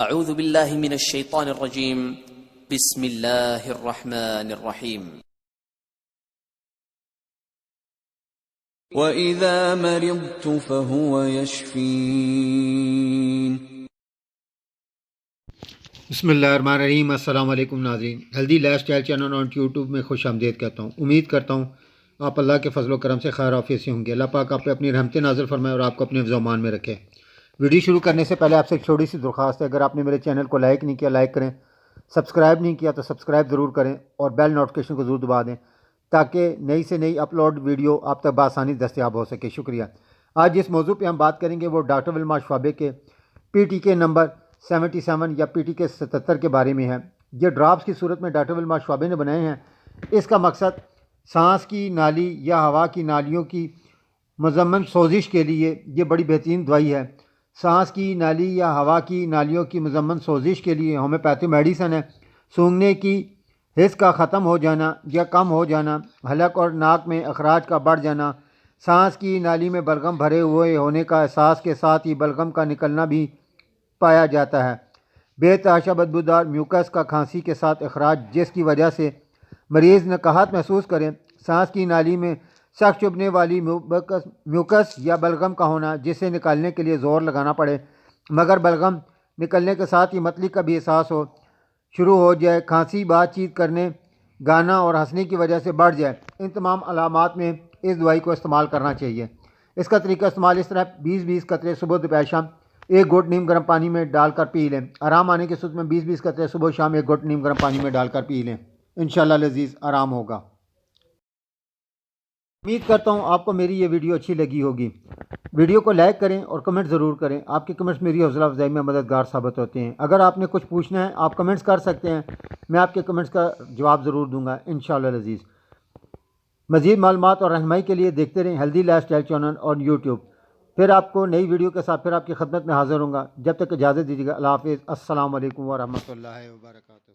اعوذ باللہ من الشیطان الرجیم بسم اللہ الرحمن الرحیم وَإِذَا مَرِضْتُ فَهُوَ يَشْفِينِ۔ بسم اللہ الرحمن الرحیم۔ السلام علیکم ناظرین، ہیلدی لائف اسٹائل چینل اور یوٹیوب میں خوش آمدید کہتا ہوں۔ امید کرتا ہوں آپ اللہ کے فضل و کرم سے خیر عافیت سے ہوں گے۔ اللہ پاک آپ پہ اپنی رحمت نازل فرمائے اور آپ کو اپنے حفظ و امان میں رکھے۔ ویڈیو شروع کرنے سے پہلے آپ سے ایک چھوٹی سی درخواست ہے، اگر آپ نے میرے چینل کو لائک نہیں کیا لائک کریں، سبسکرائب نہیں کیا تو سبسکرائب ضرور کریں اور بیل نوٹیفیکیشن کو ضرور دبا دیں تاکہ نئی سے نئی اپلوڈ ویڈیو آپ تک بآسانی دستیاب ہو سکے۔ شکریہ۔ آج جس موضوع پہ ہم بات کریں گے وہ ڈاکٹر ولما شعبے کے پی ٹی کے نمبر 77 یا پی ٹی کے 77 کے بارے میں ہے۔ یہ ڈراپس کی صورت میں ڈاکٹر ولما شعبے نے بنائے ہیں۔ اس کا مقصد سانس کی نالی یا ہوا کی نالیوں کی مزمن سوزش کے لیے یہ بڑی بہترین دوائی ہے۔ سانس کی نالی یا ہوا کی نالیوں کی مزمن سوزش کے لیے ہومیوپیتھی میڈیسن ہے۔ سونگھنے کی حس کا ختم ہو جانا یا کم ہو جانا، حلق اور ناک میں اخراج کا بڑھ جانا، سانس کی نالی میں بلغم بھرے ہوئے ہونے کا احساس کے ساتھ ہی بلغم کا نکلنا بھی پایا جاتا ہے۔ بے تحاشا بدبودار میوکس کا کھانسی کے ساتھ اخراج جس کی وجہ سے مریض نقاہت محسوس کرے، سانس کی نالی میں سخت چبھنے والی میوکس یا بلغم کا ہونا جسے نکالنے کے لیے زور لگانا پڑے مگر بلغم نکلنے کے ساتھ ہی متلی کا بھی احساس شروع ہو جائے، کھانسی بات چیت کرنے گانا اور ہنسنے کی وجہ سے بڑھ جائے، ان تمام علامات میں اس دوائی کو استعمال کرنا چاہیے۔ اس کا طریقہ استعمال اس طرح 20-20 قطرے صبح دوپہر شام 1 گھونٹ نیم گرم پانی میں ڈال کر پی لیں۔ آرام آنے کی صورت میں 20-20 قطرے صبح شام 1 گھونٹ نیم گرم پانی میں ڈال کر پی لیں، انشاءاللہ العزیز آرام ہوگا۔ امید کرتا ہوں آپ کو میری یہ ویڈیو اچھی لگی ہوگی۔ ویڈیو کو لائک کریں اور کمنٹ ضرور کریں، آپ کے کمنٹس میری حوصلہ افزائی میں مددگار ثابت ہوتے ہیں۔ اگر آپ نے کچھ پوچھنا ہے آپ کمنٹس کر سکتے ہیں، میں آپ کے کمنٹس کا جواب ضرور دوں گا انشاءاللہ العزیز۔ مزید معلومات اور رہنمائی کے لیے دیکھتے رہیں ہیلدی لائف اسٹائل چینل اور یوٹیوب۔ پھر آپ کو نئی ویڈیو کے ساتھ پھر آپ کی خدمت میں حاضر ہوں گا۔ جب تک اجازت دیجیے گا، اللہ حافظ، السلام علیکم ورحمۃ اللہ وبرکاتہ۔